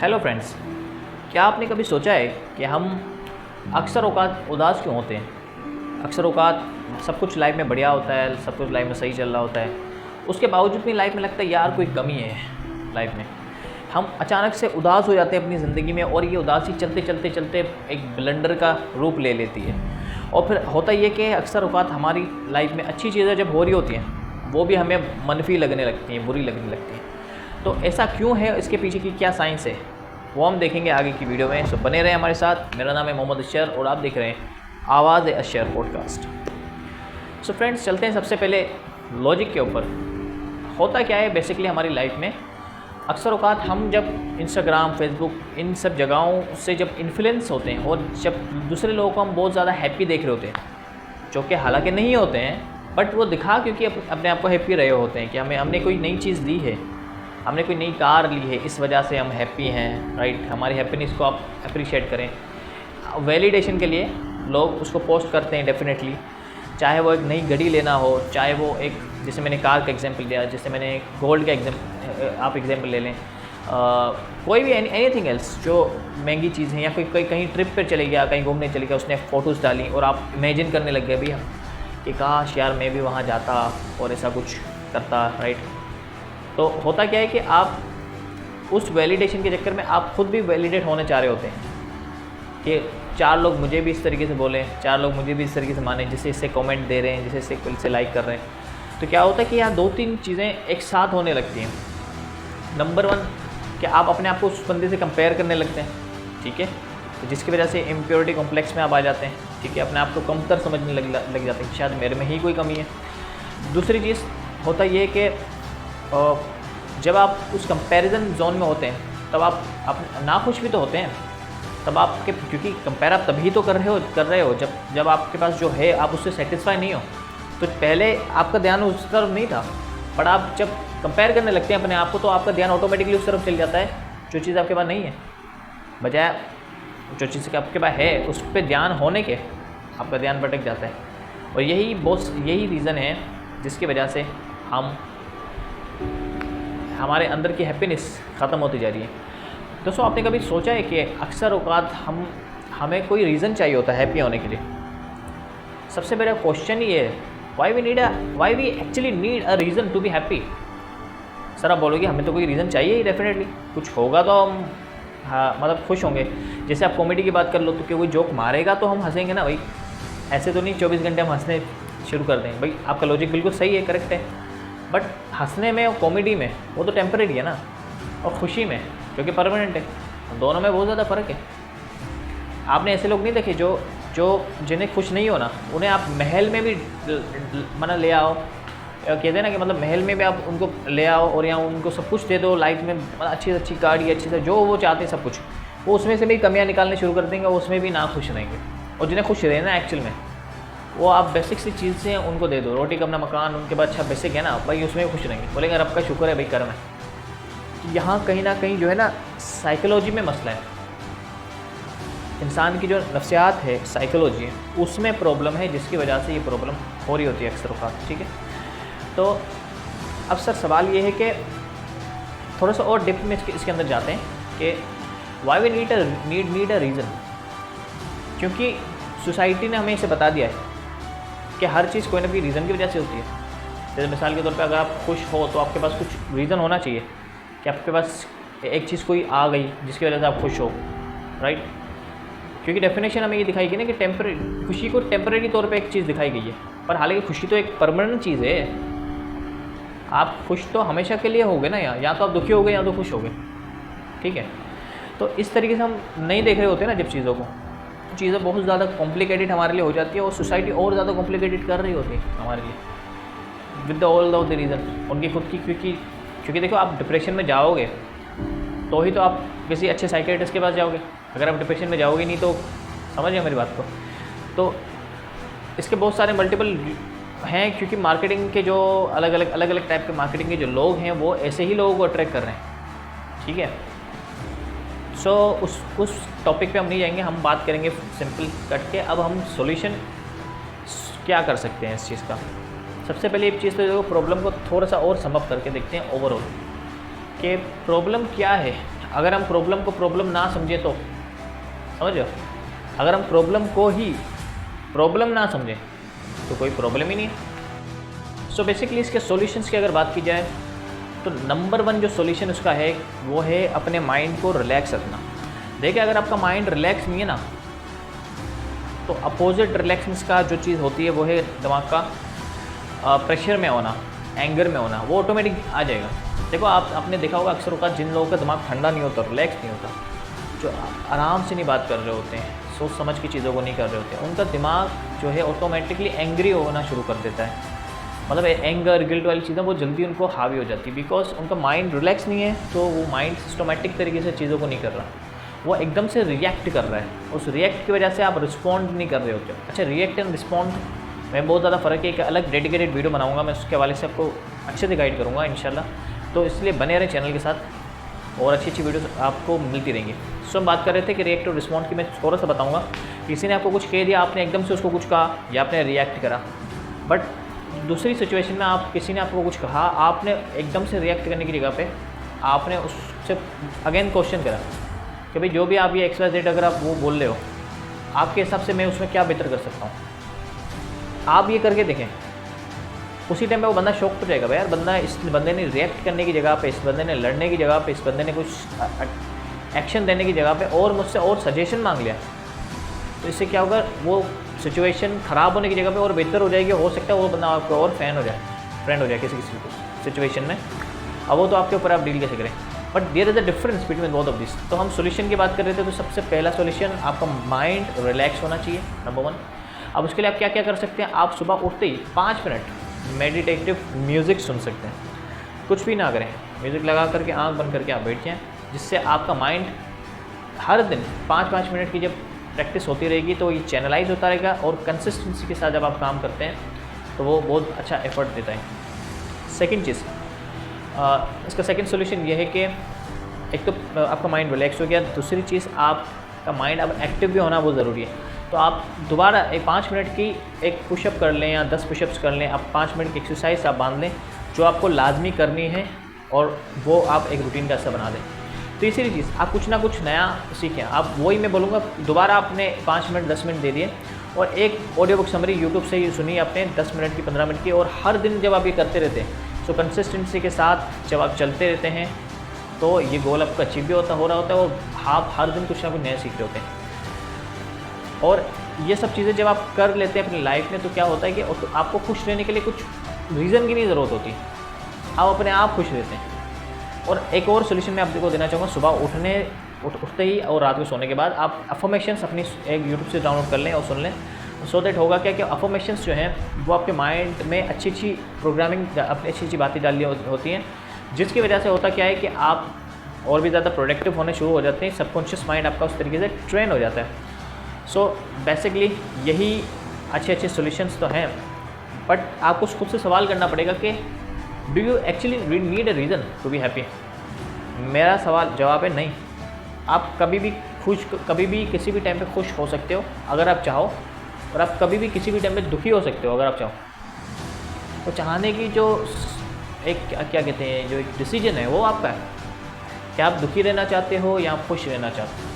Hello friends, क्या आपने कभी सोचा है कि हम अक्सर औकात उदास क्यों होते हैं। अक्सर औकात सब कुछ लाइफ में बढ़िया होता है, सब कुछ लाइफ में सही चल रहा होता है, उसके बावजूद भी लाइफ में लगता है यार कोई कमी है लाइफ में। हम अचानक से उदास हो जाते हैं अपनी ज़िंदगी में और ये उदासी चलते चलते चलते एक ब्लंडर का रूप ले लेती है। और फिर होता ये कि अक्सर औकात हमारी लाइफ में अच्छी चीज़ें जब हो रही होती हैं वो भी हमें मनफी लगने लगती हैं, बुरी लगने लगती हैं। तो ऐसा क्यों है, इसके पीछे की क्या साइंस है, वो हम देखेंगे आगे की वीडियो में। सो बने रहें हमारे साथ। मेरा नाम है मोहम्मद अशर और आप देख रहे हैं आवाज़ अशर पॉडकास्ट। सो फ्रेंड्स, चलते हैं सबसे पहले लॉजिक के ऊपर। होता क्या है बेसिकली हमारी लाइफ में, अक्सर औकात हम जब इंस्टाग्राम, फेसबुक, इन सब जगहों से जब इन्फ्लुएंस होते हैं और जब दूसरे लोगों को हम बहुत ज़्यादा हैप्पी देख रहे होते हैं, जो कि हालांकि नहीं होते हैं, बट वो दिखा क्योंकि अपने आप को हैप्पी रहे होते हैं कि हमने कोई नई चीज़ ली है, हमने कोई नई कार ली है, इस वजह से हम हैप्पी हैं, राइट। हमारी हैप्पीनेस को आप अप्रिशिएट करें। वैलिडेशन के लिए लोग उसको पोस्ट करते हैं डेफिनेटली, चाहे वो एक नई घड़ी लेना हो, चाहे वो एक, जैसे मैंने कार का एग्जांपल दिया, जैसे मैंने गोल्ड का आप एग्जांपल ले लें, कोई भी एनीथिंग एल्स जो महंगी चीज़ है, या कोई कहीं ट्रिप पर चले गया, कहीं घूमने चले गया, उसने फ़ोटोज़ डाली और आप इमेजिन करने लग गए भैया कि काश यार मैं भी वहाँ जाता और ऐसा कुछ करता, राइट। तो होता क्या है कि आप उस वैलिडेशन के चक्कर में आप खुद भी वैलिडेट होने चाह रहे होते हैं कि चार लोग मुझे भी इस तरीके से बोलें, चार लोग मुझे भी इस तरीके से मानें, जिसे इससे कमेंट दे रहे हैं, जिसे इससे लाइक कर रहे हैं। तो क्या होता है कि यहाँ दो तीन चीज़ें एक साथ होने लगती हैं। नंबर वन, कि आप अपने आप को उस बंदे से कंपेयर करने लगते हैं, ठीक है, तो जिसकी वजह से इम्प्योरिटी कॉम्प्लेक्स में आप आ जाते हैं, ठीक है, अपने आप को कमतर समझने लग जाते हैं कि शायद मेरे में ही कोई कमी है। दूसरी चीज़ होता ये कि जब आप उस कंपैरिजन जोन में होते हैं तब आप नाखुश भी तो होते हैं, तब आपके, क्योंकि कंपेयर आप तभी तो कर रहे हो जब आपके पास जो है आप उससे सेटिस्फाई नहीं हो। तो पहले आपका ध्यान उस तरफ नहीं था, पर आप जब कंपेयर करने लगते हैं अपने आप को तो आपका ध्यान ऑटोमेटिकली उस तरफ चल जाता है जो चीज़ आपके पास नहीं है, बजाय जो चीज़ आपके पास है उस पर ध्यान होने के आपका ध्यान भटक जाता है। और यही रीज़न है जिसकी वजह से हमारे अंदर की हैप्पीनेस ख़त्म होती जा रही है। दोस्तों, आपने कभी सोचा है कि अक्सर औकात हमें कोई रीज़न चाहिए होता है हैप्पी होने के लिए। सबसे बड़ा क्वेश्चन ये है, why we actually need a reason to be happy. Sir आप बोलोगे हमें तो कोई रीज़न चाहिए ही, डेफिनेटली कुछ होगा तो हम मतलब खुश होंगे। जैसे आप कॉमेडी की बात कर लो तो कि कोई जोक मारेगा तो हम हंसेंगे ना भाई, ऐसे तो नहीं 24 घंटे हम हंसने शुरू कर दें। भाई आपका लॉजिक बिल्कुल सही है, करेक्ट है, बट हंसने में और कॉमेडी में वो तो टेम्परेरी है ना, और खुशी में जो कि परमानेंट है, दोनों में बहुत ज़्यादा फ़र्क है। आपने ऐसे लोग नहीं देखे जो जिन्हें खुश नहीं होना, उन्हें आप महल में भी मतलब ले आओ, कहते हैं ना कि मतलब महल में भी आप उनको ले आओ और यहाँ उनको सब कुछ दे दो, लाइफ में अच्छी से अच्छी गाड़ी, अच्छी से जो वो चाहते हैं सब कुछ, वो उसमें से भी कमियाँ निकालने शुरू कर देंगे, उसमें भी ना खुश रहेंगे। और जिन्हें खुश रहना एक्चुअल में, वो आप बेसिक सी चीज़ें उनको दे दो, रोटी कपड़ा मकान, उनके बाद अच्छा बेसिक है ना भाई, उसमें खुश रहेंगे, बोलेंगे रब का शुक्र है भाई, कर्म है। यहाँ कहीं ना कहीं जो है ना साइकोलॉजी में मसला है, इंसान की जो नफ्सियात है, साइकोलॉजी है, उसमें प्रॉब्लम है, जिसकी वजह से ये प्रॉब्लम हो रही होती है अक्सर औकात, ठीक है। तो अब सर सवाल ये है कि थोड़ा सा और डिप में इसके अंदर जाते हैं कि why we need a reason. क्योंकि सोसाइटी ने हमें इसे बता दिया है कि हर चीज़ कोई ना कोई रीज़न की वजह से होती है। जैसे मिसाल के तौर पे अगर आप खुश हो तो आपके पास कुछ रीज़न होना चाहिए कि आपके पास एक चीज़ कोई आ गई जिसकी वजह से आप खुश हो, राइट। क्योंकि डेफिनेशन हमें ये दिखाई गई ना कि खुशी को टेम्परेरी तौर पे एक चीज़ दिखाई गई है, पर हालांकि खुशी तो एक परमानेंट चीज़ है। आप खुश तो हमेशा के लिए होगे ना, या तो आप दुखी हो गए या तो खुश हो गए, ठीक है। तो इस तरीके से हम नहीं देख रहे होते ना जब चीज़ों को, चीज़ें बहुत ज़्यादा कॉम्प्लिकेटेड हमारे लिए हो जाती है और सोसाइटी और ज़्यादा कॉम्प्लिकेटेड कर रही होती है हमारे लिए विद ऑल द रीज़न उनकी खुद की। क्योंकि देखो, आप डिप्रेशन में जाओगे तो ही तो आप किसी अच्छे साइकियाट्रिस्ट के पास जाओगे। अगर आप डिप्रेशन में जाओगे नहीं तो समझिए मेरी बात को। तो इसके बहुत सारे मल्टीपल हैं, क्योंकि मार्केटिंग के जो अलग अलग टाइप के मार्केटिंग के जो लोग हैं वो ऐसे ही लोगों को अट्रैक्ट कर रहे हैं, ठीक है। सो उस टॉपिक पे हम नहीं जाएंगे, हम बात करेंगे सिंपल कट के। अब हम सॉल्यूशन क्या कर सकते हैं इस चीज़ का। सबसे पहले एक चीज़ तो देखो, प्रॉब्लम को थोड़ा सा और सम अप करके देखते हैं ओवरऑल कि प्रॉब्लम क्या है अगर हम प्रॉब्लम को प्रॉब्लम ना समझें तो, समझ लो, अगर हम प्रॉब्लम को ही प्रॉब्लम ना समझें तो कोई प्रॉब्लम ही नहीं है। सो बेसिकली इसके सॉल्यूशंस की अगर बात की जाए तो नंबर 1 जो सॉल्यूशन उसका है वो है अपने माइंड को रिलैक्स रखना। देखिए अगर आपका माइंड रिलैक्स नहीं है ना तो अपोजिट रिलैक्सेंस का जो चीज़ होती है वो है दिमाग का प्रेशर में होना, एंगर में होना, वो ऑटोमेटिक आ जाएगा। देखो आपने देखा होगा अक्सर होगा जिन लोगों का दिमाग ठंडा नहीं होता, रिलैक्स नहीं होता, जो आराम से नहीं बात कर रहे होते हैं, सोच समझ की चीज़ों को नहीं कर रहे होते हैं, उनका दिमाग जो है ऑटोमेटिकली एंग्री होना शुरू कर देता है। मतलब एंगर गिल्ट वाली चीज़ें वो जल्दी उनको हावी हो जाती है, बिकॉज उनका माइंड रिलैक्स नहीं है, तो वो माइंड सिस्टमेटिक तरीके से चीज़ों को नहीं कर रहा, वो एकदम से रिएक्ट कर रहा है। उस रिएक्ट की वजह से आप रिस्पॉन्ड नहीं कर रहे होते। अच्छा, रिएक्ट एंड रिस्पॉन्ड में बहुत ज़्यादा फ़र्क है। एक अलग डेडिकेटेड वीडियो बनाऊंगा मैं, उसके हवाले से आपको अच्छे से गाइड करूँगा इंशाल्लाह, तो इसलिए बने रहे चैनल के साथ और अच्छी अच्छी वीडियो आपको मिलती रहेंगी। सो हम बात कर रहे थे कि रिएक्ट और रिस्पॉन्ड की। मैं थोड़ा सा बताऊँगा, किसी ने आपको कुछ कह दिया, आपने एकदम से उसको कुछ कहा या आपने रिएक्ट करा, बट दूसरी सिचुएशन में आप किसी ने आपको कुछ कहा, आपने एकदम से रिएक्ट करने की जगह पे आपने उससे अगेन क्वेश्चन करा कि भाई जो भी आप ये XYZ अगर आप वो बोल रहे हो, आपके हिसाब से मैं उसमें क्या बेहतर कर सकता हूँ। आप ये करके देखें, उसी टाइम पे वो बंदा शॉक तो जाएगा, भाई यार बंदा, इस बंदे ने रिएक्ट करने की जगह पे, इस बंदे ने लड़ने की जगह पे, इस बंदे ने कुछ एक्शन देने की जगह पे और मुझसे और सजेशन मांग लिया, तो इससे क्या होगा, वो सिचुएशन ख़राब होने की जगह पे और बेहतर हो जाएगी। हो सकता है वो बंदा आपको और फ्रेंड हो जाए किसी सिचुएशन में। अब वो तो आपके ऊपर आप डील कैसे करें, but there is a difference between both of this. तो हम सोल्यूशन की बात कर रहे थे, तो सबसे पहला सोल्यूशन, आपका माइंड रिलैक्स होना चाहिए, नंबर 1। अब उसके लिए आप क्या क्या कर सकते हैं, आप सुबह उठते ही 5 मिनट मेडिटेटिव म्यूज़िक सुन सकते हैं। कुछ भी ना करें, म्यूज़िक लगा करके आँख बंद करके आप बैठ जाएँ, जिससे आपका माइंड हर दिन 5-5 मिनट की जब प्रैक्टिस होती रहेगी तो ये चैनलाइज होता रहेगा, और कंसिस्टेंसी के साथ जब आप काम करते हैं तो वो बहुत अच्छा एफर्ट देता है। सेकंड चीज़, इसका सेकंड सोल्यूशन ये है कि एक तो आपका माइंड रिलैक्स हो गया, दूसरी चीज़ आपका माइंड अब एक्टिव भी होना बहुत ज़रूरी है। तो आप दोबारा एक 5 मिनट की एक पुशअप कर लें या 10 पुशअप्स कर लें, आप 5 मिनट की एक्सरसाइज आप बांध लें जो आपको लाजमी करनी है, और वो आप एक रूटीन का हिस्सा बना दें। तीसरी चीज़, आप कुछ ना कुछ नया सीखें। आप वही मैं बोलूँगा, दोबारा आपने 5 मिनट 10 मिनट दे दिए और एक ऑडियो बुक समरी यूट्यूब से ही सुनी आपने 10 मिनट की 15 मिनट की, और हर दिन जब आप ये करते रहते हैं, सो कंसिस्टेंसी के साथ जब आप चलते रहते हैं तो ये गोल आपका अचीव भी हो रहा होता है, और आप हर दिन कुछ ना कुछ नया सीख रहे होते हैं। और ये सब चीज़ें जब आप कर लेते हैं अपनी लाइफ में, तो क्या होता है कि आपको खुश रहने के लिए कुछ रीज़न की नहीं ज़रूरत होती, आप अपने आप खुश रहते हैं। और एक और सोल्यूशन मैं आपको देना चाहूँगा, सुबह उठते ही और रात को सोने के बाद आप अफर्मेशंस अपनी एक यूट्यूब से डाउनलोड कर लें और सुन लें। सो दैट होगा क्या कि अफर्मेशंस जो हैं वो आपके माइंड में अच्छी अच्छी प्रोग्रामिंग, अपनी अच्छी अच्छी बातें डाली होती हैं, जिसकी वजह से होता क्या है कि आप और भी ज़्यादा प्रोडक्टिव होने शुरू हो जाते हैं। सबकॉन्शियस माइंड आपका उस तरीके से ट्रेन हो जाता है। सो बेसिकली यही अच्छे अच्छे सॉल्यूशंस तो हैं, बट आपको खुद से सवाल करना पड़ेगा कि do you actually need a reason to be happy. मेरा सवाल जवाब है नहीं। आप कभी भी किसी भी टाइम पे खुश हो सकते हो अगर आप चाहो, और आप कभी भी किसी भी टाइम पे दुखी हो सकते हो अगर आप चाहो। तो चाहने की जो एक क्या कहते हैं, जो एक डिसीजन है वो आपका है, क्या आप दुखी रहना चाहते हो या आप खुश रहना चाहते हो।